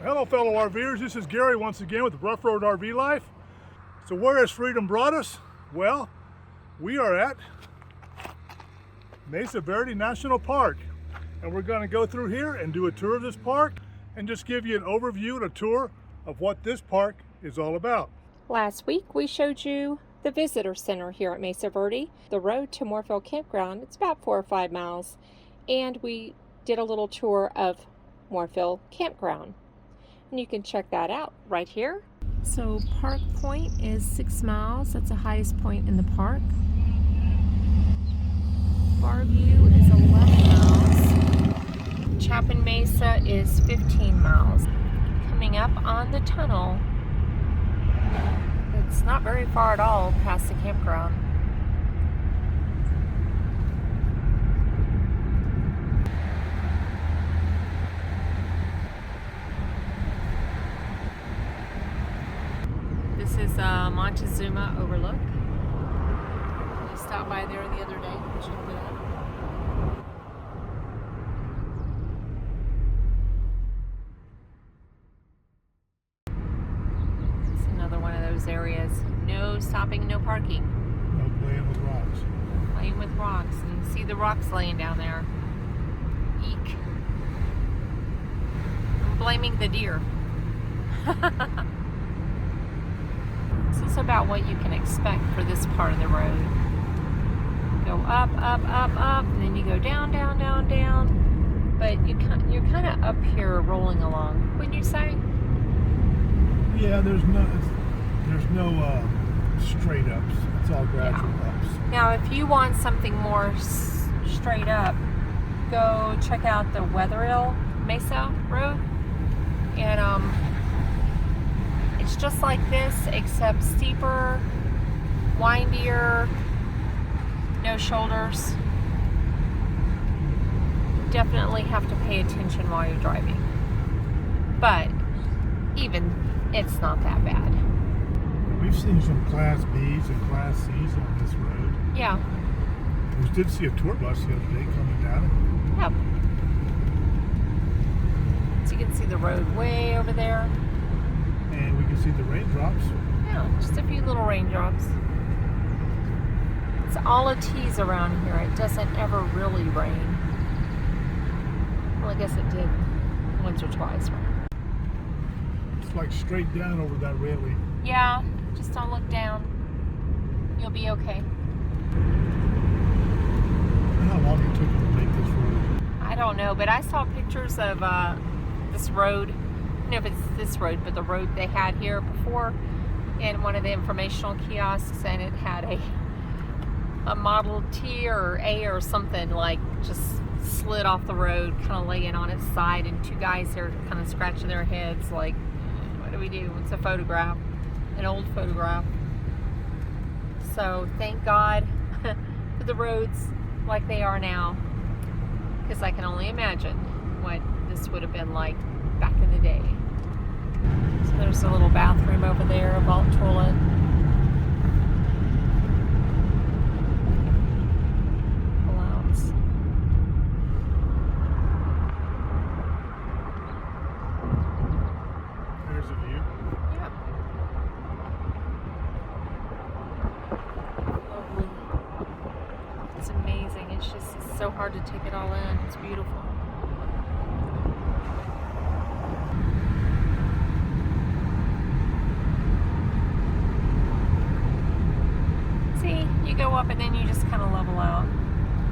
Hello fellow RVers, this is Gary once again with Ruff Road RV Life. So where has freedom brought us? Well, we are at Mesa Verde National Park, and we're going to go through here and do a tour of this park and just give you an overview and a tour of what this park is all about. Last week we showed you the visitor center here at Mesa Verde. The road to Morefield Campground, it's about 4 or 5 miles, and we did a little tour of Morefield Campground. And you can check that out right here. So Park Point is 6 miles. That's the highest point in the park. Far View is 11 miles. Chapin Mesa is 15 miles. Coming up on the tunnel, it's not very far at all past the campground. This is Montezuma Overlook. We stopped by there the other day. Checked it out. It's another one of those areas. No stopping, no parking. No playing with rocks. Playing with rocks. And see the rocks laying down there. Eek. I'm blaming the deer. This is about what you can expect for this part of the road. Go up, up, up, up, and then you go down, down, down, down. But you're kind of up here rolling along, wouldn't you say? Yeah, there's no straight ups. It's all gradual ups. Now, if you want something more straight up, go check out the Wetherill Mesa road, and it's just like this, except steeper, windier, no shoulders. Definitely have to pay attention while you're driving. But even it's not that bad. We've seen some Class B's and Class C's on this road. Yeah. We did see a tour bus the other day coming down it. Yep. So you can see the road way over there. And we can see the raindrops. Yeah, just a few little raindrops. It's all a tease around here. It doesn't ever really rain. Well, I guess it did once or twice. It's like straight down over that railing. Yeah, just don't look down. You'll be okay. How long it took them to make this road? I don't know, but I saw pictures of this road. I don't know if it's this road, but the road they had here before in one of the informational kiosks, and it had a Model T or A or something, like just slid off the road, kind of laying on its side, and two guys there kind of scratching their heads like, what do we do? It's a photograph, an old photograph. So thank God for the roads like they are now, because I can only imagine what this would have been like back in the day. So there's a little bathroom over there, a vault toilet. Allows. There's a view. Yeah. Lovely. It's amazing. It's so hard to take it all in. It's beautiful. You go up and then you just kind of level out.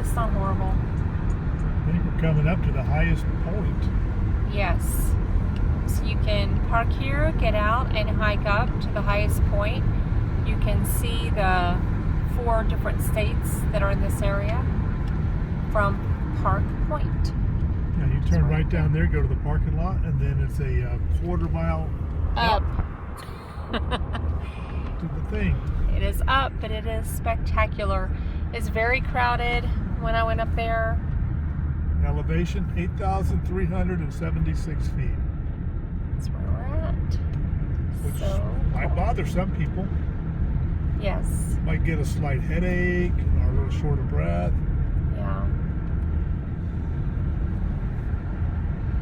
It's not horrible. I think we're coming up to the highest point. Yes. So you can park here, get out, and hike up to the highest point. You can see the 4 different states that are in this area from Park Point. Yeah, you turn right down there, go to the parking lot, and then it's a quarter mile up to the thing. It is up, but it is spectacular. It's very crowded when I went up there. Elevation 8,376 feet. That's where we're at. Which So might bother some people. yes. Might get a slight headache or a little short of breath. Yeah.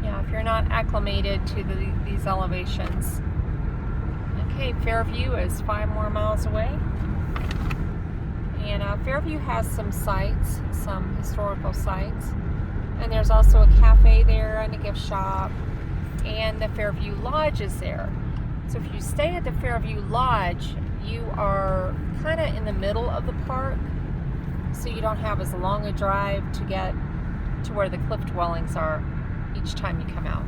Yeah, if you're not acclimated to these elevations. Okay, Fairview is 5 more miles away. And Fairview has some sites, some historical sites. And there's also a cafe there and a gift shop. And the Fairview Lodge is there. So if you stay at the Fairview Lodge, you are kind of in the middle of the park. So you don't have as long a drive to get to where the cliff dwellings are each time you come out.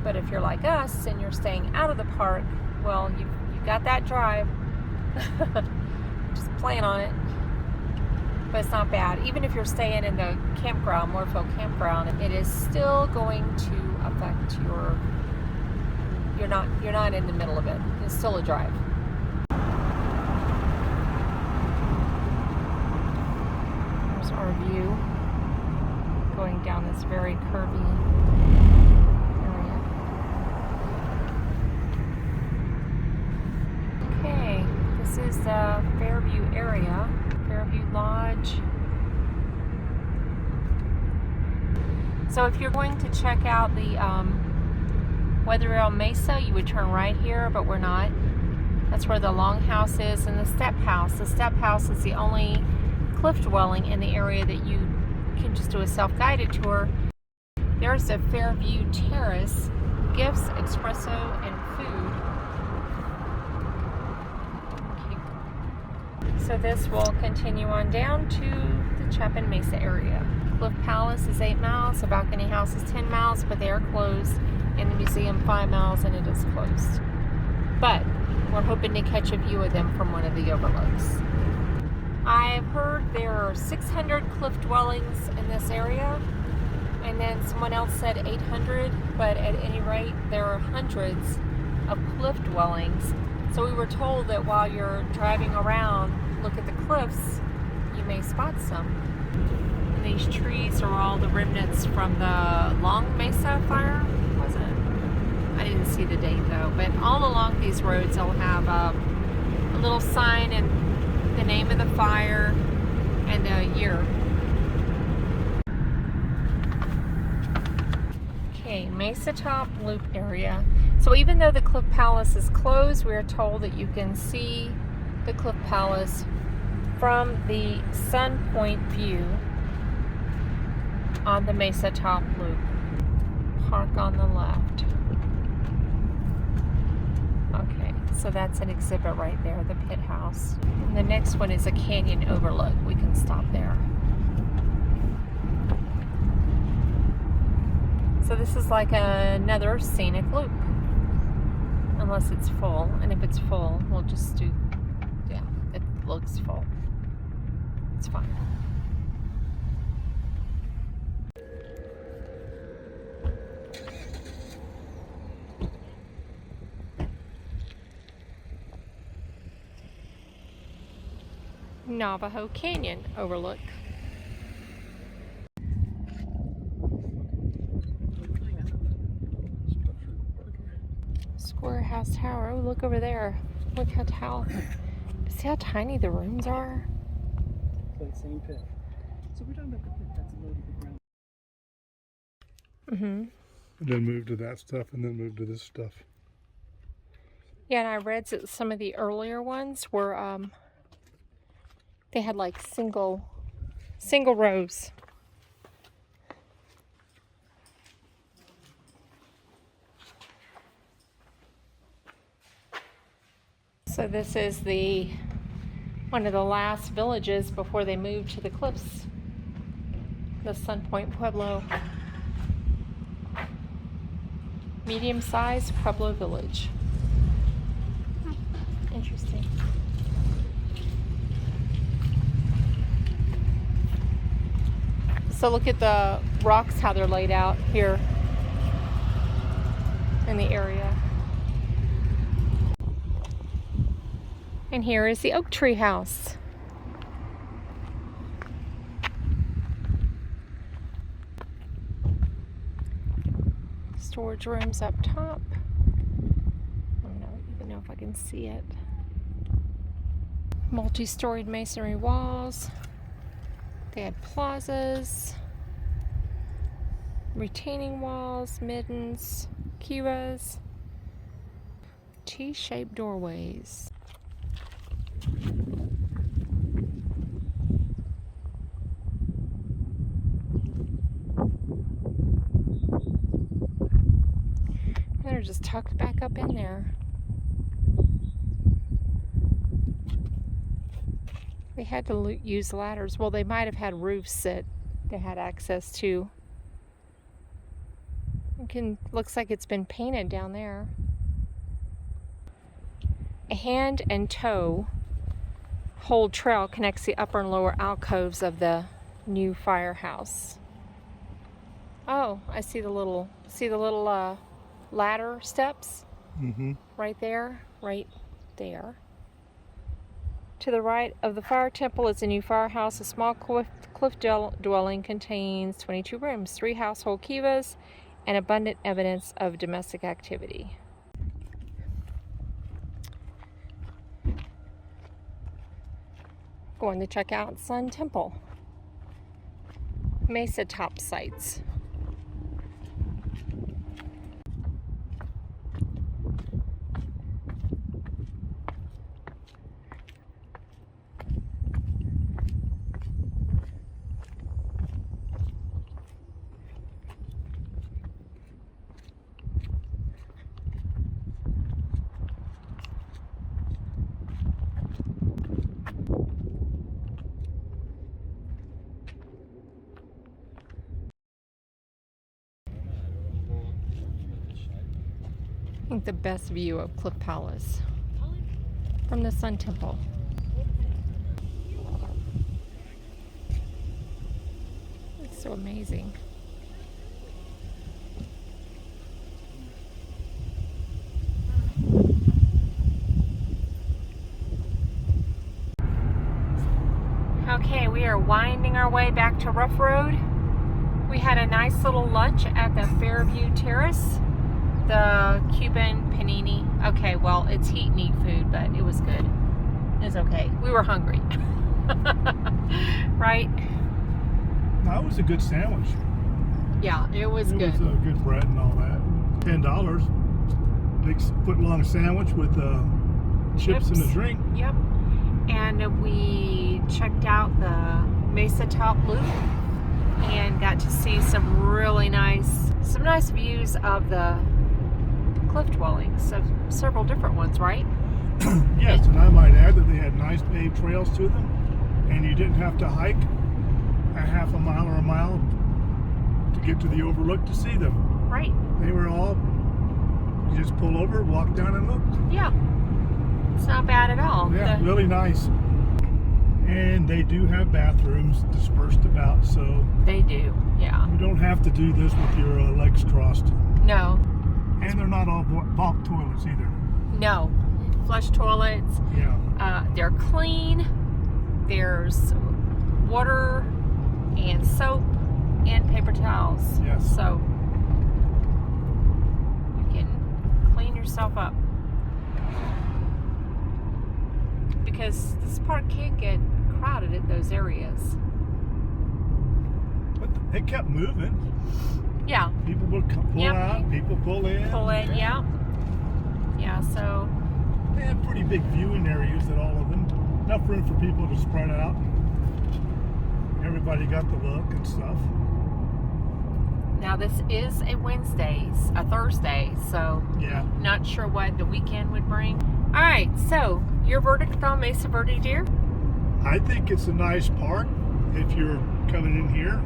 But if you're like us and you're staying out of the park, well, you've got that drive. Just plan on it. But it's not bad. Even if you're staying in the campground, Morefield Campground, it is still going to affect you're not in the middle of it. It's still a drive. There's our view going down this very curvy area. Okay, this is the Fairview area. Fairview Lodge. So if you're going to check out the Wetherill Mesa, you would turn right here, but we're not. That's where the longhouse is and the step house. The step house is the only cliff dwelling in the area that you can just do a self-guided tour. There's the Fairview Terrace, gifts, espresso, and food. So this will continue on down to the Chapin Mesa area. Cliff Palace is 8 miles, the balcony house is 10 miles, but they are closed, and the museum 5 miles, and it is closed. But we're hoping to catch a view of them from one of the overlooks. I've heard there are 600 cliff dwellings in this area, and then someone else said 800, but at any rate, there are hundreds of cliff dwellings. So we were told that while you're driving around, look at the cliffs, you may spot some. And these trees are all the remnants from the Long Mesa fire, was it? I didn't see the date though, but all along these roads they'll have a little sign and the name of the fire and the year. Okay, Mesa Top Loop area. So even though the Cliff Palace is closed, we are told that you can see the Cliff Palace from the Sun Point view on the Mesa Top Loop. Park on the left. Okay, so that's an exhibit right there, the pit house. And the next one is a canyon overlook. We can stop there. So this is like another scenic loop. Unless it's full, and if it's full, we'll just do, yeah, it looks full. It's fine. Navajo Canyon overlook. Square House Tower. Oh, look over there. Look see how tiny the rooms are? Like same pit. So we're talking about the pit that's loaded with ground. And then move to that stuff, and then move to this stuff. Yeah, and I read that some of the earlier ones were, they had like single rows. So this is one of the last villages before they moved to the cliffs. The Sun Point Pueblo. Medium-sized Pueblo village. Interesting. So look at the rocks, how they're laid out here in the area. And here is the oak tree house. Storage rooms up top. I don't even know if I can see it. Multi-storied masonry walls. They had plazas, retaining walls, middens, kivas, T-shaped doorways. They're just tucked back up in there. They had to use ladders. Well, they might have had roofs that they had access to. Looks like it's been painted down there. A hand and toe hold trail connects the upper and lower alcoves of the new firehouse. Oh, I see the little ladder steps. Mm-hmm. Right there, right there. To the right of the fire temple is a new firehouse. A small cliff dwelling contains 22 rooms, 3 household kivas, and abundant evidence of domestic activity. Going to check out Sun Temple. Mesa Top sites. I think the best view of Cliff Palace from the Sun Temple. It's so amazing. Okay, we are winding our way back to Ruff Road. We had a nice little lunch at the Fairview Terrace. The Cuban panini. Okay, well, it's heat and eat food, but it was good. It's okay. We were hungry. Right? That was a good sandwich. Yeah, it was good. It was good bread and all that. $10. Big foot-long sandwich with chips and a drink. Yep. And we checked out the Mesa Top Loop and got to see some nice views of the cliff dwellings, of several different ones, right? Yes, and I might add that they had nice paved trails to them, and you didn't have to hike a half a mile or a mile to get to the overlook to see them. Right. They were all, you just pull over, walk down and look. Yeah. It's not bad at all. Yeah, really nice. And they do have bathrooms dispersed about, so they do, yeah. You don't have to do this with your legs crossed. No. And they're not all bulk toilets either. No. Flush toilets. Yeah. They're clean. There's water and soap and paper towels. Yes. So you can clean yourself up. Because this park can get crowded at those areas. But it kept moving. Yeah. People would pull out, people pull in. Pull in, yeah. Yeah, so. They had pretty big viewing areas at all of them. Enough room for people to spread out. Everybody got the look and stuff. Now this is a Thursday, so yeah. Not sure what the weekend would bring. All right, so your verdict on Mesa Verde, dear? I think it's a nice park. If you're coming in here,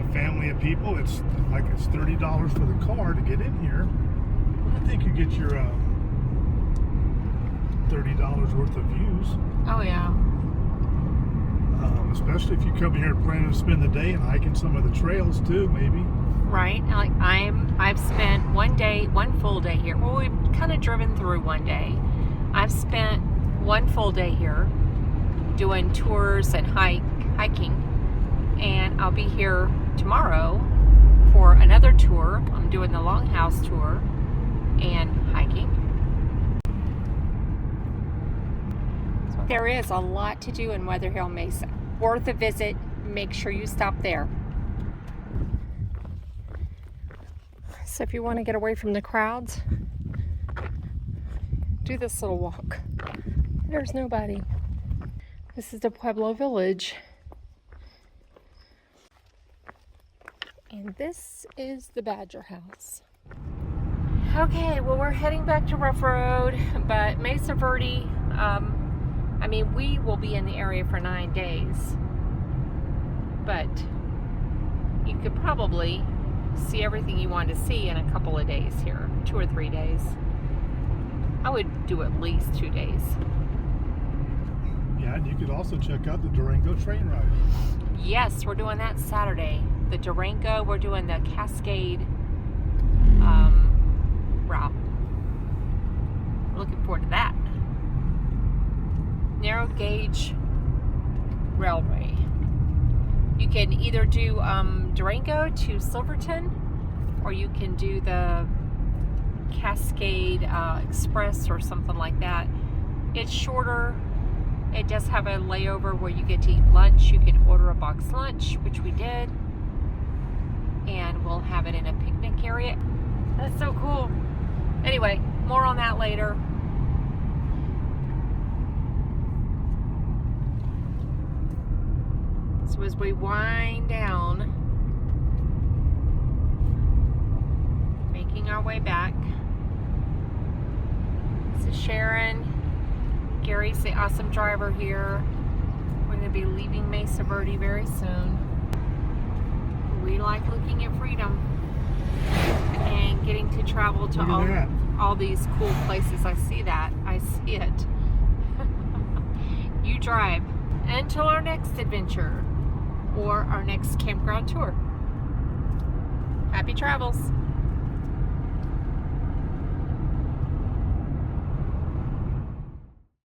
a family of people, it's $30 for the car to get in here. I think you get your $30 worth of views. Oh yeah. Especially if you come here planning to spend the day and hiking some of the trails too, maybe. Right. Like I've spent one full day here. Well, we've kind of driven through one day. I've spent one full day here doing tours and hiking, and I'll be here tomorrow for another tour. I'm doing the Longhouse tour and hiking. So there is a lot to do in Wetherill Mesa. Worth a visit make sure you stop there. So if you want to get away from the crowds, do this little walk. There's nobody. This is the Pueblo Village. And this is the Badger House. Okay, well, we're heading back to Ruff Road, but Mesa Verde, I mean, we will be in the area for 9 days, but you could probably see everything you want to see in a couple of days here, 2 or 3 days. I would do at least 2 days. Yeah, and you could also check out the Durango train ride. Yes, we're doing that Saturday. The Durango, we're doing the Cascade route. Looking forward to that. Narrow gauge railway. You can either do Durango to Silverton, or you can do the Cascade Express or something like that. It's shorter. It does have a layover where you get to eat lunch. You can order a box lunch, which we did, and we'll have it in a picnic area. That's so cool. Anyway, more on that later. So as we wind down, making our way back, this is Sharon. Gary's the awesome driver here. We're going to be leaving Mesa Verde very soon. We like looking at freedom and getting to travel to all these cool places. I see that. I see it. You drive. Until our next adventure or our next campground tour. Happy travels.